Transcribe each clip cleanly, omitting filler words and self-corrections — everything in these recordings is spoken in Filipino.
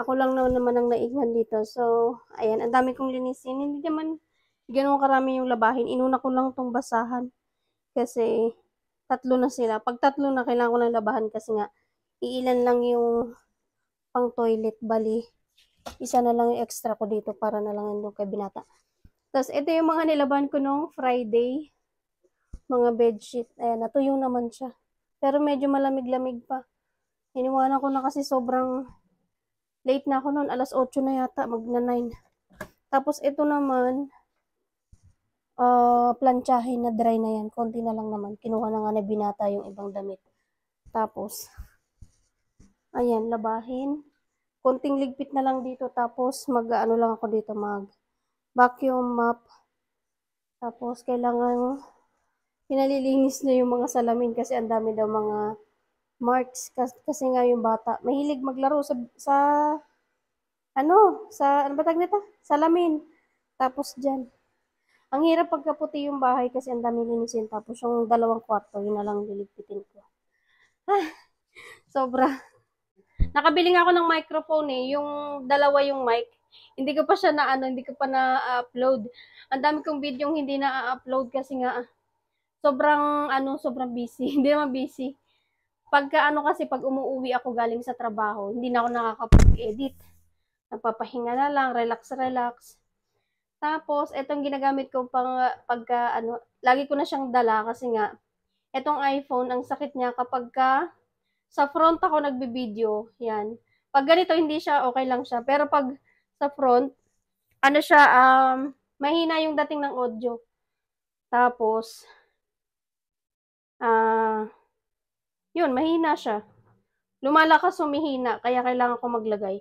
ako lang naman ang naiwan dito. So, ayan, ang dami kong linisin. Hindi naman ganoon karami yung labahin. Inuna ko lang tong basahan. Kasi, tatlo na sila. Pag tatlo na, kailangan ko ng labahan kasi nga, iilan lang yung pang toilet. Bali, isa na lang yung extra ko dito para na lang yung kay binata. Tapos, ito yung mga nilaban ko nung Friday. Mga bedsheet. Ayan, natuyo naman siya. Pero medyo malamig-lamig pa. Iniwanan ko na kasi sobrang late na ako noon. Alas 8 na yata, magna 9. Tapos, ito naman, plantsahin na dry na yan. Konti na lang naman. Kinuha na nga na binata yung ibang damit. Tapos, ayan, labahin. Konting ligpit na lang dito. Tapos, mag-ano lang ako dito, mag-vacuum mop. Tapos, kailangan pinalilinis na yung mga salamin kasi ang dami daw mga marks. Kasi nga yung bata, mahilig maglaro ano ba tag nito? Salamin. Tapos, dyan. Ang hirap pagkaputi yung bahay kasi ang dami linisin. Tapos yung dalawang kwarto, yun na lang liligpitin ko. Ah, sobra. Nakabili nga ako ng microphone eh. Yung dalawa yung mic. Hindi ko pa siya hindi ko pa na-upload. Ang dami kong video hindi na-upload kasi nga sobrang busy. Hindi naman busy. Pag umuwi ako galing sa trabaho, hindi na ako nakakapag-edit. Nagpapahinga na lang, relax. Tapos, etong ginagamit ko lagi ko na siyang dala kasi nga, etong iPhone, ang sakit niya kapag sa front ako nagbi-video, yan. Pag ganito, hindi siya, okay lang siya. Pero pag sa front, mahina yung dating ng audio. Tapos, yun, mahina siya. Lumalakas, humihina, kaya kailangan ko maglagay.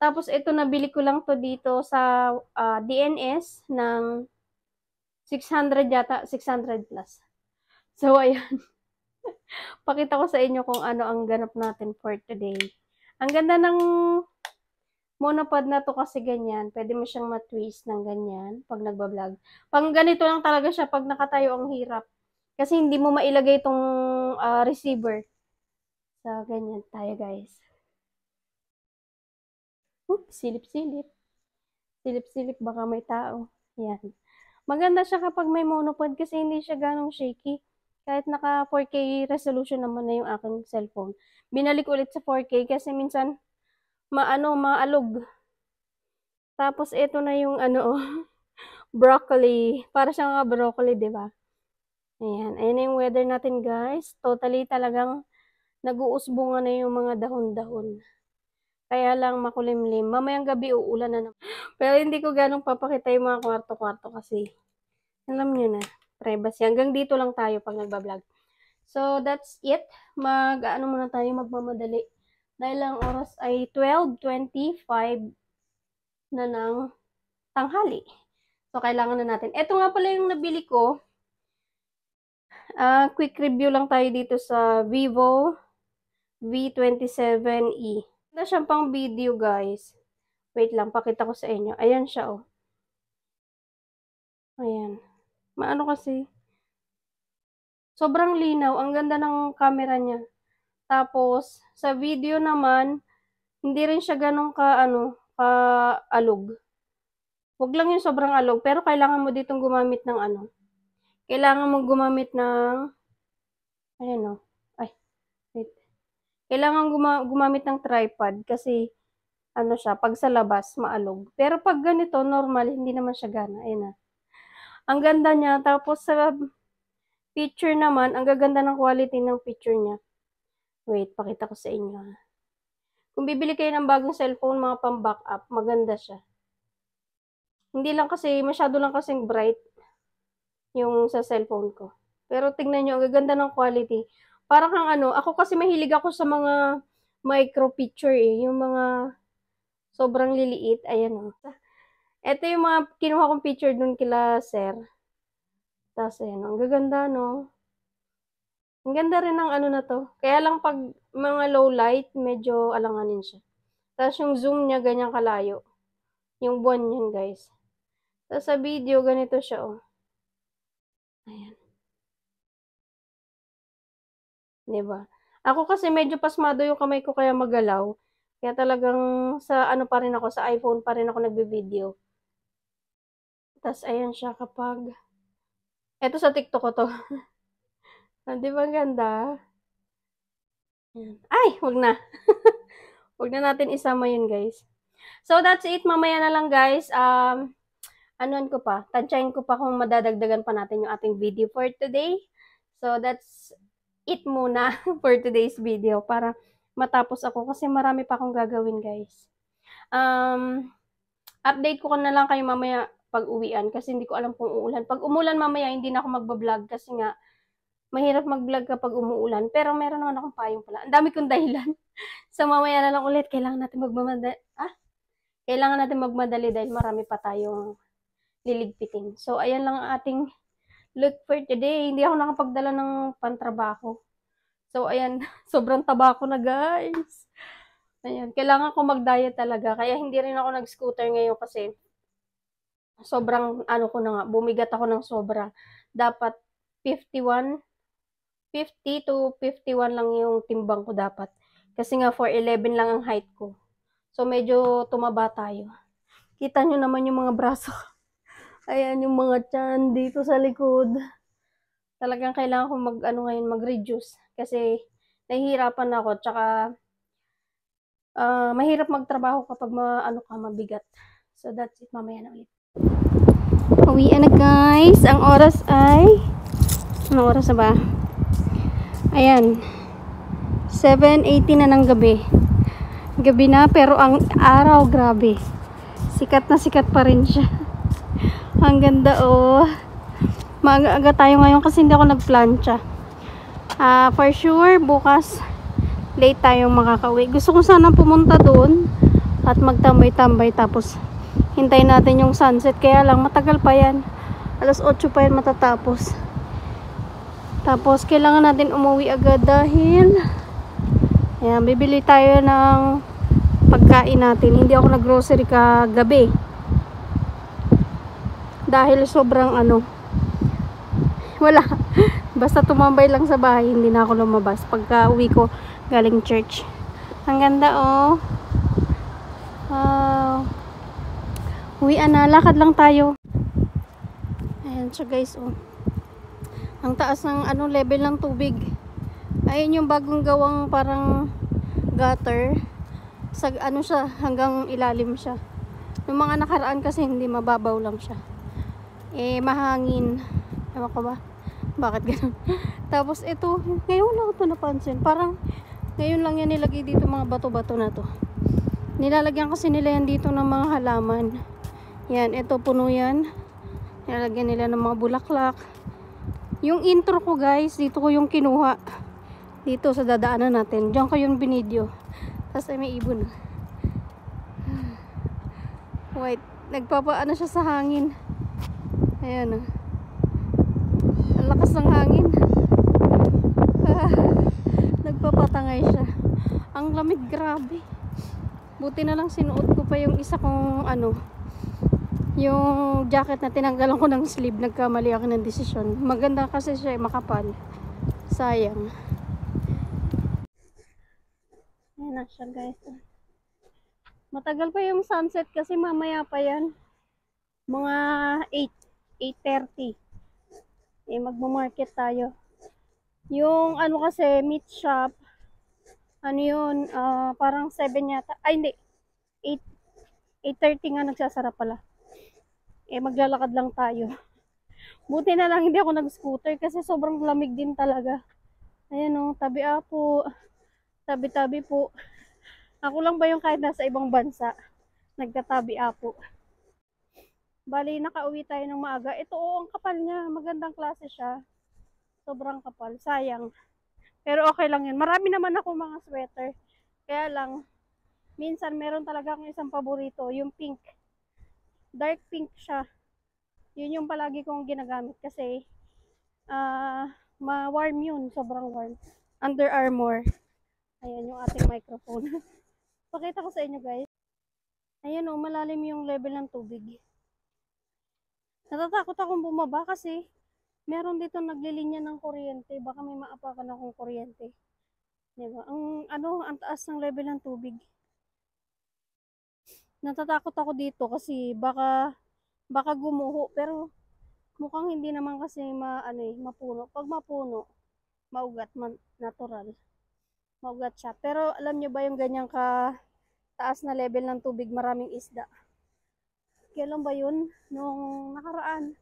Tapos, ito, nabili ko lang to dito sa DNS ng 600 yata, 600 plus. So, ayan. Pakita ko sa inyo kung ano ang ganap natin for today. Ang ganda ng monopod na to kasi ganyan. Pwede mo siyang matwist ng ganyan pag nagbablog. Pang ganito lang talaga siya pag nakatayo ang hirap. Kasi hindi mo mailagay itong receiver. So, ganyan tayo guys. Silip-silip. Silip-silip, baka may tao. Yan. Maganda siya kapag may monopod kasi hindi siya ganong shaky. Kahit naka 4K resolution naman na yung aking cellphone. Binalik ulit sa 4K kasi minsan maalog. Tapos ito na yung broccoli. Para siyang mga broccoli, 'di ba? Ayan, ayan na yung weather natin, guys. Totally talagang nag-uusbungan na yung mga dahon-dahon. Kaya lang makulimlim. Mamayang gabi uulan na naman. Pero hindi ko ganong papakita yung mga kwarto-kwarto kasi alam nyo na, privacy. Hanggang dito lang tayo pag nagbablog. So, that's it. Muna tayo, magmamadali. Dahil ang oras ay 12:25 na ng tanghali. So, kailangan na natin. Ito nga pala yung nabili ko. Quick review lang tayo dito sa Vivo V27e. Ito siyang pang video, guys. Wait lang, pakita ko sa inyo. Ayan siya, oh. Ayan. Maano kasi. Sobrang linaw. Ang ganda ng camera niya. Tapos, sa video naman, hindi rin siya ganun ka-alog. Huwag lang yung sobrang alog, pero kailangan mo ditong gumamit ng kailangan mong gumamit ng, ayan o, wait. Kailangan gumamit ng tripod kasi, siya, pag sa labas, maalog. Pero pag ganito, normal, hindi naman siya gana. Ayan na. Ang ganda niya, tapos sa picture naman, ang gaganda ng quality ng picture niya. Wait, pakita ko sa inyo. Kung bibili kayo ng bagong cellphone, mga pang-backup, maganda siya. Hindi lang kasi, masyado lang kasing bright yung sa cellphone ko. Pero tingnan nyo, ang gaganda ng quality. Parang kang ako kasi mahilig ako sa mga micro picture eh. Yung mga sobrang liliit. Ayan o. Ito yung mga kinuha kong picture dun kila sir. Tapos ayan, ang gaganda no. Ang ganda rin ng na to. Kaya lang pag mga low light, medyo alanganin siya. Tapos yung zoom niya, ganyan kalayo. Yung buwan yan, guys. Tapos sa video, ganito siya, oh. Ayan. Diba? Ako kasi medyo pasmado yung kamay ko kaya magalaw. Kaya talagang sa ano pa rin ako, sa iPhone pa rin ako nagvi-video. Tas ayan siya kapag eto sa TikTok ko 'to. Oh, 'di ba ang ganda? Ayan. Ay, 'wag na. 'Wag na natin isama yun, guys. So, that's it. Mamaya na lang, guys. Anuhan ko pa, tantyahin ko pa kung madadagdagan pa natin yung ating video for today. So, that's it muna for today's video para matapos ako kasi marami pa akong gagawin, guys. Update ko na lang kayo mamaya pag-uwian kasi hindi ko alam kung uulan. Pag umulan mamaya, hindi na ako magba-vlog kasi nga mahirap mag-vlog kapag umuulan. Pero meron naman akong payong pala. Ang dami kong dahilan. So, mamaya na lang ulit. Kailangan natin magmadali dahil marami pa tayong liligpitin. So, ayan lang ang ating look for today. Hindi ako nakapagdala ng pantrabaho. So, ayan. Sobrang taba ko na, guys. Ayan. Kailangan ko mag-diet talaga. Kaya hindi rin ako nag-scooter ngayon kasi sobrang ano ko na nga, bumigat ako ng sobra. Dapat 51, 50 to 51 lang yung timbang ko dapat. Kasi nga 4'11 lang ang height ko. So, medyo tumaba tayo. Kita nyo naman yung mga braso. Ayan yung mga tiyan dito sa likod. Talagang kailangan ko mag-reduce. Kasi nahihirapan ako. Tsaka, mahirap magtrabaho kapag mabigat. So, that's it. Mamaya na ulit. Uwian na, guys. Ang oras ay... Anong oras na ba? Ayan. 7:18 na ng gabi. Gabi na, pero ang araw, grabe. Sikat na sikat pa rin siya. Ang ganda, oh. Maaga-aga tayo ngayon kasi hindi ako nagplancha. For sure, bukas, late tayong makakauwi. Gusto ko sana pumunta doon at magtambay-tambay tapos hintayin natin yung sunset. Kaya lang, matagal pa yan. Alas 8 pa yan matatapos. Tapos, kailangan natin umuwi agad dahil ayan, bibili tayo ng pagkain natin. Hindi ako nag-grocery kagabi. Dahil sobrang wala. Basta tumambay lang sa bahay, hindi na ako lumabas. Pagka uwi ko, galing church. Ang ganda, oh. Wow. Uwian na, lakad lang tayo. Ayan siya, guys, oh. Ang taas ng level ng tubig. Ayun yung bagong gawang parang gutter. Sa siya, hanggang ilalim siya. Yung mga nakaraan kasi hindi, mababaw lang siya. Mahangin. Ewan ko ba? Bakit ganun? Tapos ito, ngayon lang ito napansin. Parang ngayon lang yan nilagay dito mga bato-bato na to. Nilalagyan kasi nila yan dito ng mga halaman. Yan, ito puno yan. Nilalagyan nila ng mga bulaklak. Yung intro ko, guys, dito ko yung kinuha. Dito sa dadaanan natin. Diyan ko yung binidyo. Tapos ay may ibon. White. Nagpapaano siya sa hangin. Ayan, oh. Ang lakas ng hangin. Nagpapatangay siya. Ang lamig, grabe. Buti na lang sinuot ko pa yung isa kong yung jacket na tinanggalan ko ng sleeve. Nagkamali ako ng desisyon. Maganda kasi siya, makapal. Sayang. Ayan na siya, guys. Matagal pa yung sunset kasi mamaya pa yan. Mga 8:30. Magmo-market tayo. Yung kasi meat shop, yun, parang 7 yata. Ay, hindi. 8:30 nga nagsasara pala. Maglalakad lang tayo. Buti na lang hindi ako nag-scooter kasi sobrang lamig din talaga. Ayan, oh, tabi-apo. Tabi-tabi po. Ako lang ba yung kahit nasa ibang bansa nagtatabi-apo? Bali, nakauwi tayo ng maaga. Ito, oh, ang kapal niya. Magandang klase siya. Sobrang kapal. Sayang. Pero okay lang yun. Marami naman ako mga sweater. Kaya lang, minsan meron talaga akong isang paborito. Yung pink. Dark pink siya. Yun yung palagi kong ginagamit kasi ma-warm yun. Sobrang warm. Under Armour. Ayan yung ating microphone. Pakita ko sa inyo, guys. Ayan, oh, malalim yung level ng tubig. Natatakot akong bumaba kasi meron dito naglilinya ng kuryente. Baka may maapakan akong kuryente. Diba? Ang taas ng level ng tubig. Natatakot ako dito kasi baka gumuho, pero mukhang hindi naman kasi mapuno. Pag mapuno, maugat, natural. Maugat siya. Pero alam nyo ba yung ganyang taas na level ng tubig, maraming isda. Kailan ba yun? Nung nakaraan,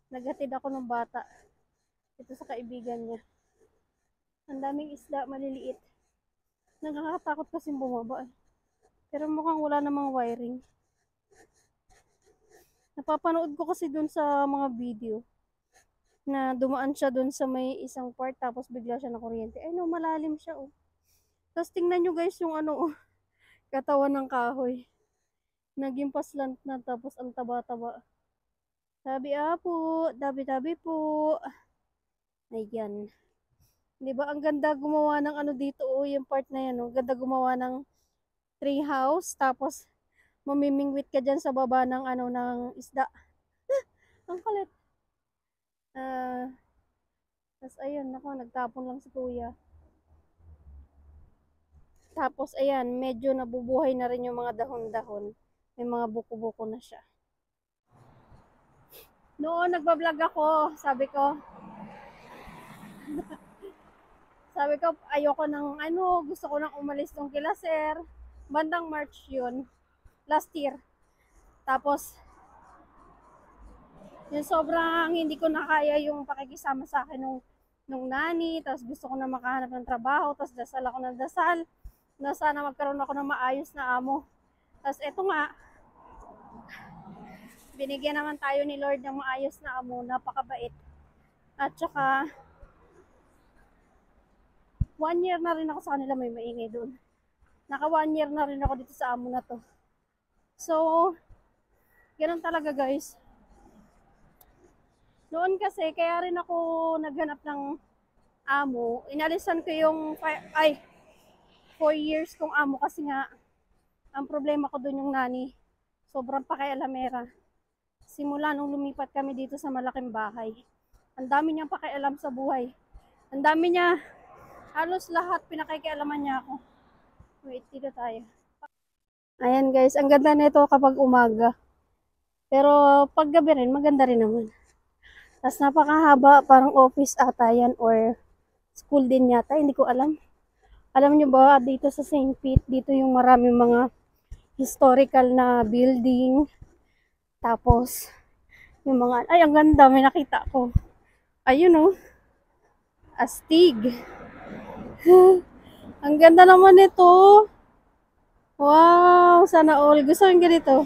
naghatid ako ng bata. Ito sa kaibigan niya. Ang daming isda, maliliit. Nakakatakot kasi bumaba. Pero mukhang wala namang wiring. Napapanood ko kasi dun sa mga video na dumaan siya dun sa may isang part tapos bigla siya na kuryente. Ay no, malalim siya oh. Tapos tingnan nyo guys yung katawan ng kahoy. Naging paslant na tapos ang taba-taba. Tabi po, tabi-tabi po. Ayan. 'Di ba ang ganda gumawa ng dito yung part na yan oh. Ganda gumawa ng tree house tapos mamimingwit ka diyan sa baba ng ng isda. Ang kulit. Tapos ayun, nako, nagtapon lang si kuya. Tapos ayan, medyo nabubuhay na rin yung mga dahon-dahon. May mga buko-buko na siya. Noon nagba-vlog ako, sabi ko ayoko ng gusto ko nang umalis tong kila sir. Bandang March yun, last year. Tapos yung sobrang hindi ko nakaya yung pakikisama sa akin nung nani, tapos gusto ko na makahanap ng trabaho, tapos dasal ako ng dasal na sana magkaroon ako ng maayos na amo. Tapos eto nga, binigyan naman tayo ni Lord ng maayos na amo, napakabait. At saka 1 year na rin ako sa kanila, may maingay doon. Naka 1 year na rin ako dito sa amo na to. So, ganun talaga guys. Noon kasi, kaya rin ako naghanap ng amo. Inalisan ko yung 4 years kong amo kasi nga, ang problema ko doon yung nani. Sobrang pakialamera. Simula nung lumipat kami dito sa malaking bahay, ang dami niyang pakialam sa buhay. Ang dami niya, halos lahat pinakikialaman niya ako. Wait, dito tayo. Ayan guys, ang ganda nito kapag umaga. Pero pag gabi rin, maganda rin naman. Tapos napakahaba, parang office ata yan or school din yata, hindi ko alam. Alam nyo ba, dito sa St. Pete, dito yung maraming mga historical na building. Tapos, yung mga, ay ang ganda, may nakita ko. Ayun oh, astig. Ang ganda naman nito. Wow, sana all. Gusto yung ganito.